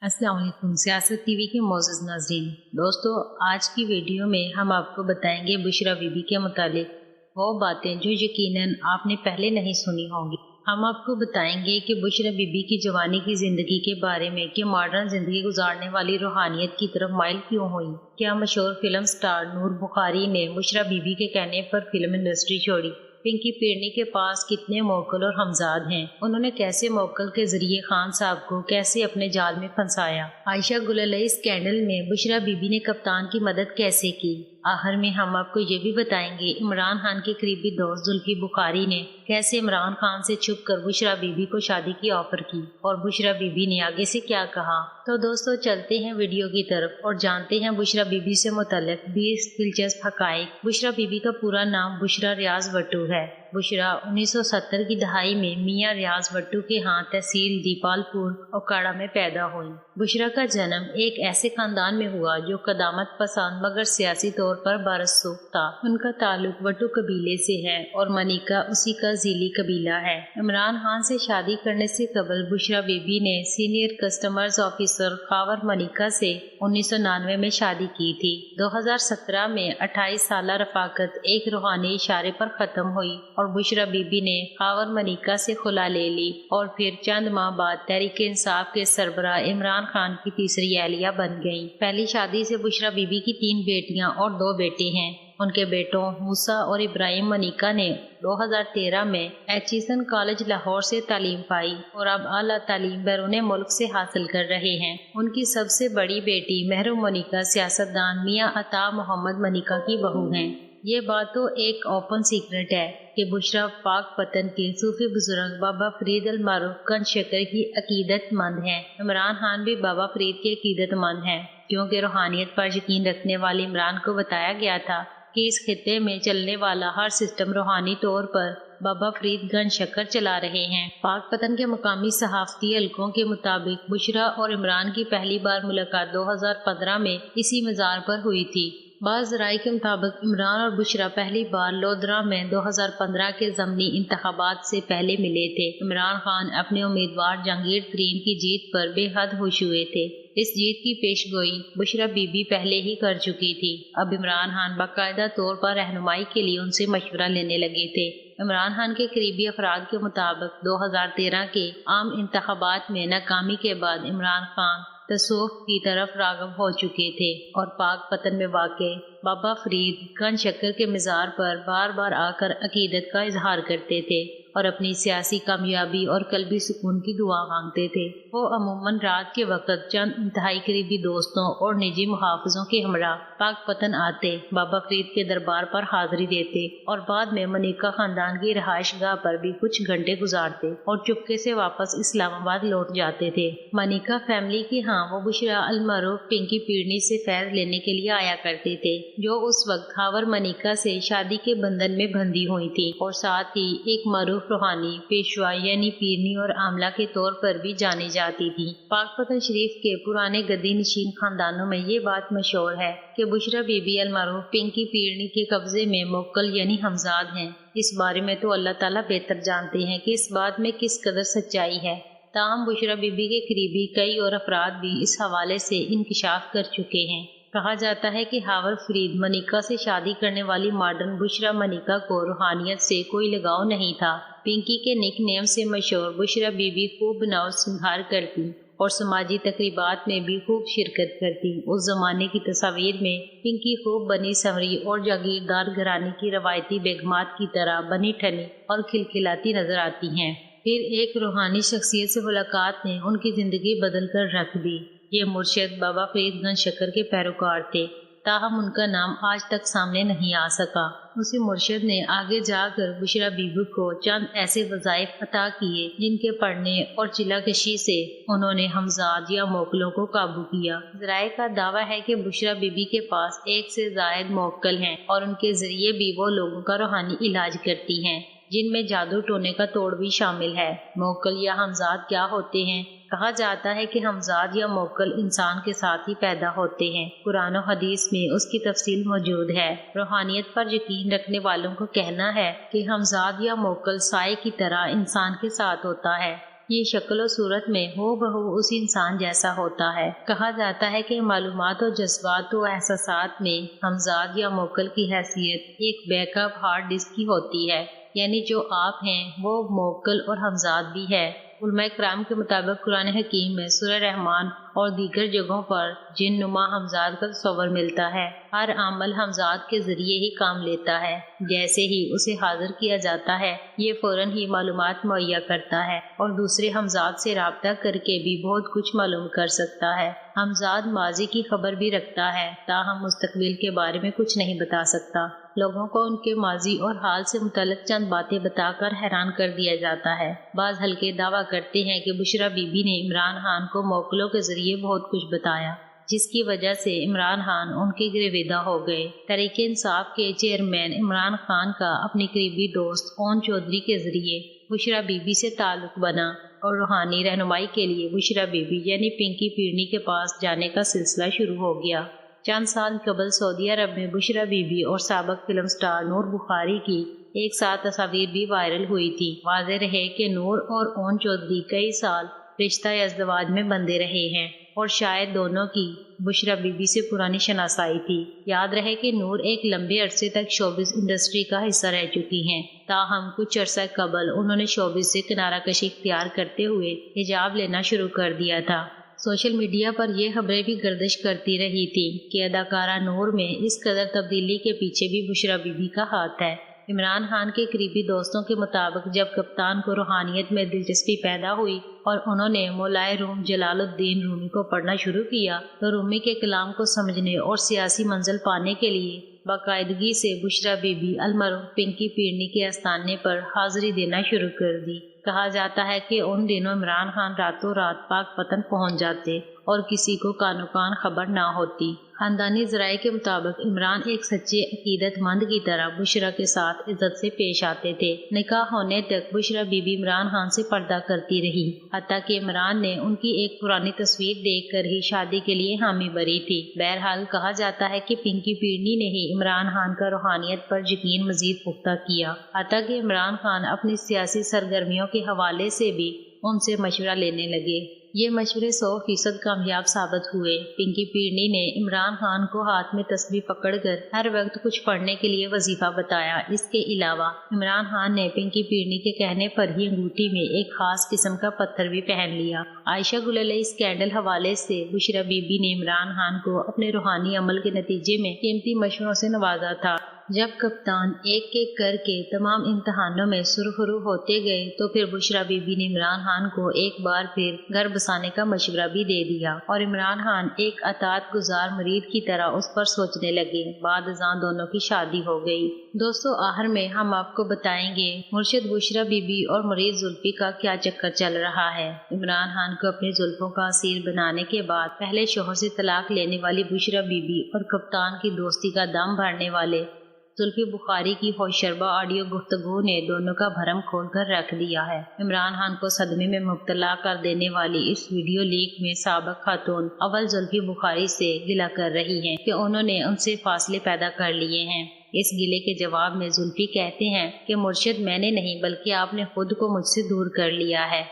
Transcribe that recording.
अस्सलाम वालेकुम। सियासत टीवी के मोअज़्ज़ज़ नाज़रीन, दोस्तों आज की वीडियो में हम आपको बताएंगे बुशरा बीबी के मुतालिक वो बातें जो यकीनन आपने पहले नहीं सुनी होंगी। हम आपको बताएंगे कि बुशरा बीबी की जवानी की जिंदगी के बारे में कि मॉडर्न जिंदगी गुजारने वाली रूहानियत की तरफ माइल क्यों हुई। क्या मशहूर फिल्म स्टार नूर बुखारी ने बुशरा बीबी के कहने पर फिल्म इंडस्ट्री छोड़ी। पिंकी पीरनी के पास कितने मोकल और हमजाद हैं, उन्होंने कैसे मोकल के जरिए खान साहब को कैसे अपने जाल में फंसाया। आयशा गुल स्कैंडल में बुशरा बीबी ने कप्तान की मदद कैसे की। आखिर में हम आपको ये भी बताएंगे इमरान खान के करीबी दोस्त जुल्फी बुखारी ने कैसे इमरान खान से छुप कर बुशरा बीबी को शादी की ऑफर की और बुशरा बीबी ने आगे से क्या कहा। तो दोस्तों चलते हैं वीडियो की तरफ और जानते हैं बुशरा बीबी से मुतल्लिक 20 दिलचस्प हकाइक। बुशरा बीबी का पूरा नाम बुशरा रियाज भट्टू है। बुशरा 1970 की दहाई में मियां रियाज भट्टू के यहाँ तहसील दीपालपुर ओकाड़ा में पैदा हुई। बुशरा का जन्म एक ऐसे खानदान में हुआ जो कदामत पसंद मगर सियासी तौर पर बारसूख था। उनका ताल्लुक वट्टू कबीले से है और मनिका उसी का जीली कबीला है। इमरान खान से शादी करने से कबल बुशरा बीबी ने senior customers officer Khawar Manika से 1999 में शादी की थी। 2017 में 28 साल रफाकत एक रूहानी इशारे पर खत्म हुई और बुशरा बीबी ने खावर मनिका से खुला ले ली और फिर चंद माह बाद तहरीक इंसाफ के सरबराह इमरान खान की तीसरी एहलिया बन गईं। पहली शादी से बुशरा बीबी की 3 बेटियां और 2 बेटे हैं। उनके बेटों मूसा और इब्राहिम मनिका ने 2013 में एचिसन कॉलेज लाहौर से तालीम पाई और अब आला तालीम बैरून मुल्क से हासिल कर रहे हैं। उनकी सबसे बड़ी बेटी महरू मनिका सियासतदान मियां अता मोहम्मद मनिका की बहू हैं। ये बात तो एक ओपन सीक्रेट है कि बुशरा पाक पतन के सूफी बुजुर्ग बाबा फरीद अल मारूफ गंज शक्कर की अकीदतमंद हैं। इमरान खान भी बाबा फरीद के अकीदतमंद हैं, क्योंकि रूहानियत पर यकीन रखने वाले इमरान को बताया गया था कि इस खित्ते में चलने वाला हर सिस्टम रूहानी तौर पर बाबा फरीद गंज शक्कर चला रहे हैं। पाक पतन के मकामी सहाफती हलकों के मुताबिक बुशरा और इमरान की पहली बार मुलाकात 2015 में इसी मज़ार पर हुई थी। बाज़ राय के मुताबिक इमरान और बुशरा पहली बार लोधरा में 2015 के ज़मनी इंतखाबात से पहले मिले थे। इमरान खान अपने उम्मीदवार जहांगीर तरीन की जीत पर बेहद खुश हुए थे। इस जीत की पेशगोई बुशरा बीबी पहले ही कर चुकी थी। अब इमरान खान बाकायदा तौर पर रहनुमाई के लिए उनसे मशवरा लेने लगे थे। इमरान खान के करीबी अफराद के मुताबिक 2013 के आम इंतखाबात में नाकामी के बाद इमरान खान तसव्वुफ की तरफ राग़िब हो चुके थे और पाक पतन में वाक़े बाबा फरीद गंज शक्कर के मज़ार पर बार बार आकर अकीदत का इजहार करते थे और अपनी सियासी कामयाबी और कल्बी सुकून की दुआ मांगते थे। वो अमूमन रात के वक़्त चंद इंतहाई करीबी दोस्तों और निजी मुहाफ़िज़ों के हमरा पाक पतन आते, बाबा फरीद के दरबार पर हाजिरी देते और बाद में मनिका खानदान की रहायश गाह पर भी कुछ घंटे गुजारते और चुपके से वापस इस्लामाबाद लौट जाते थे। मनिका फैमिली के यहाँ वो बुशरा अल मारूफ पिंकी पीरनी से फैज़ लेने के लिए आया करते थे, जो उस वक्त खावर मनिका से शादी के बंधन में बंधी हुई थी और साथ ही एक मारूफ रूहानी पेशवा यानी पीरनी और आमला के तौर पर भी जानी जाती थी। पाक पतन शरीफ के पुराने गद्दी नशीन खानदानों में ये बात मशहूर है कि बुशरा बीबी अल मारूफ पिंकी पीरनी के कब्जे में मोकल यानी हमजाद हैं। इस बारे में तो अल्लाह ताला बेहतर जानते हैं कि इस बात में किस कदर सच्चाई है। ताहम बुशरा बीबी के करीबी कई और अफराद भी इस हवाले से इंकिशाफ कर चुके हैं। कहा जाता है कि हावर फरीद मनिका से शादी करने वाली मॉडर्न बुशरा मनिका को रूहानियत से कोई लगाव नहीं था। पिंकी के निक नेम से मशहूर बुशरा बीबी खूब बनाव सिंगार करती और समाजी तकरीबात में भी खूब शिरकत करती। उस जमाने की तस्वीर में पिंकी खूब बनी संवरी और जागीरदार घराने की रवायती बेगमात की तरह बनी ठनी और खिलखिलाती नजर आती हैं। फिर एक रूहानी शख्सियत से मुलाकात ने उनकी जिंदगी बदल कर रख दी। ये मुर्शिद बाबा फरीद गंज शक्कर के पैरोकार थे, ताहम उनका नाम आज तक सामने नहीं आ सका। उसी मुर्शिद ने आगे जाकर बुशरा बीबी को चंद ऐसे वज़ाइफ अता किए जिनके पढ़ने और चिलाकशी से उन्होंने हमजाद या मोकलों को काबू किया। ज़राए का दावा है कि बुशरा बीबी के पास 1 से ज़ायद मोकल हैं और उनके जरिए भी वो लोगों का रूहानी इलाज करती हैं, जिनमें जादू टोने का तोड़ भी शामिल है। मोकल या हमजाद क्या होते हैं? कहा जाता है कि हमजाद या मोकल इंसान के साथ ही पैदा होते हैं। कुरान और हदीस में उसकी तफसील मौजूद है। रूहानियत पर यकीन रखने वालों को कहना है कि हमजाद या मोकल साए की तरह इंसान के साथ होता है। یہ شکل و صورت میں ہو بہو اس انسان جیسا ہوتا ہے۔ کہا جاتا ہے کہ معلومات و جذبات و احساسات میں ہمزاد یا موکل کی حیثیت ایک بیک اپ ہارڈ ڈسک کی ہوتی ہے، یعنی جو آپ ہیں وہ موکل اور ہمزاد بھی ہے۔ علماء کرام کے مطابق قرآن حکیم میں سورہ رحمان اور دیگر جگہوں پر جن نما ہمزاد کا تصور ملتا ہے۔ ہر عمل ہمزاد کے ذریعے ہی کام لیتا ہے، جیسے ہی اسے حاضر کیا جاتا ہے یہ فوراً ہی معلومات مہیا کرتا ہے اور دوسرے ہمزاد سے رابطہ کر کے بھی بہت کچھ معلوم کر سکتا ہے۔ ہمزاد ماضی کی خبر بھی رکھتا ہے، تاہم مستقبل کے بارے میں کچھ نہیں بتا سکتا۔ لوگوں کو ان کے ماضی اور حال سے متعلق چند باتیں بتا کر حیران کر دیا جاتا ہے۔ بعض حلقے دعویٰ کرتے ہیں کہ بشریٰ بی بی نے عمران خان کو موکلوں کے ذریعے بہت کچھ بتایا، جس کی وجہ سے عمران خان ان کے گرویدہ ہو گئے۔ تحریک انصاف کے چیئرمین عمران خان کا اپنی قریبی دوست اون چودھری کے ذریعے بشریٰ بی بی سے تعلق بنا اور روحانی رہنمائی کے لیے بشریٰ بی بی یعنی پنکی پیرنی کے پاس جانے کا سلسلہ شروع ہو گیا۔ چند سال قبل سعودی عرب میں بشریٰ بی بی اور سابق فلم سٹار نور بخاری کی ایک ساتھ تصاویر بھی وائرل ہوئی تھی۔ واضح رہے کہ نور اور اون چودھری کئی سال رشتہ ازدواج میں بندھے رہے ہیں اور شاید دونوں کی بشریٰ بی بی سے پرانی شناسائی تھی۔ یاد رہے کہ نور ایک لمبے عرصے تک شوبز انڈسٹری کا حصہ رہ چکی ہیں، تاہم کچھ عرصہ قبل انہوں نے شوبز سے کنارہ کشی اختیار کرتے ہوئے حجاب لینا شروع کر دیا تھا۔ سوشل میڈیا پر یہ خبریں بھی گردش کرتی رہی تھی کہ اداکارہ نور میں اس قدر تبدیلی کے پیچھے بھی بشریٰ بی بی کا ہاتھ ہے۔ عمران خان کے قریبی دوستوں کے مطابق جب کپتان کو روحانیت میں دلچسپی پیدا ہوئی اور انہوں نے مولائے روم جلال الدین رومی کو پڑھنا شروع کیا تو رومی کے کلام کو سمجھنے اور سیاسی منزل پانے کے لیے باقاعدگی سے بشریٰ بی بی المرحوم پنکی پیرنی کے آستانے پر حاضری دینا شروع کر دی۔ کہا جاتا ہے کہ ان دنوں عمران خان راتوں رات پاک پتن پہنچ جاتے اور کسی کو کانو کان خبر نہ ہوتی۔ خاندانی ذرائع کے مطابق عمران ایک سچے عقیدت مند کی طرح بشریٰ کے ساتھ عزت سے پیش آتے تھے۔ نکاح ہونے تک بشریٰ بی بی عمران خان سے پردہ کرتی رہی، حتیٰ کہ عمران نے ان کی ایک پرانی تصویر دیکھ کر ہی شادی کے لیے حامی بھری تھی۔ بہرحال کہا جاتا ہے کہ پنکی پیرنی نے ہی عمران خان کا روحانیت پر یقین مزید پختہ کیا، حتیٰ کہ عمران خان اپنی سیاسی سرگرمیوں کے حوالے سے بھی ان سے مشورہ لینے لگے۔ یہ مشورے 100% کامیاب ثابت ہوئے۔ پنکی پیرنی نے عمران خان کو ہاتھ میں تسبیح پکڑ کر ہر وقت کچھ پڑھنے کے لیے وظیفہ بتایا۔ اس کے علاوہ عمران خان نے پنکی پیرنی کے کہنے پر ہی انگوٹھی میں ایک خاص قسم کا پتھر بھی پہن لیا۔ عائشہ گل علیہ اسکینڈل حوالے سے بشریٰ بی بی نے عمران خان کو اپنے روحانی عمل کے نتیجے میں قیمتی مشوروں سے نوازا تھا۔ جب کپتان ایک ایک کر کے تمام امتحانوں میں سرخرو ہوتے گئے تو پھر بشریٰ بی بی نے عمران خان کو ایک بار پھر گھر بسانے کا مشورہ بھی دے دیا اور عمران خان ایک اطاعت گزار مرید کی طرح اس پر سوچنے لگے۔ بعد ازاں دونوں کی شادی ہو گئی۔ دوستو، آخر میں ہم آپ کو بتائیں گے مرشد بشریٰ بی بی اور مرید زلفی کا کیا چکر چل رہا ہے۔ عمران خان کو اپنے زلفوں کا اسیر بنانے کے بعد پہلے شوہر سے طلاق لینے والی بشریٰ بی بی اور کپتان کی دوستی کا دم بھرنے والے زلفی بخاری کی ہوش شربا آڈیو گفتگو نے دونوں کا بھرم کھول کر رکھ دیا ہے۔ عمران خان کو صدمے میں مبتلا کر دینے والی اس ویڈیو لیک میں سابق خاتون اول زلفی بخاری سے گلہ کر رہی ہیں کہ انہوں نے ان سے فاصلے پیدا کر لیے ہیں۔ اس گلے کے جواب میں زلفی کہتے ہیں کہ مرشد میں نے نہیں بلکہ آپ نے خود کو مجھ سے دور کر لیا ہے۔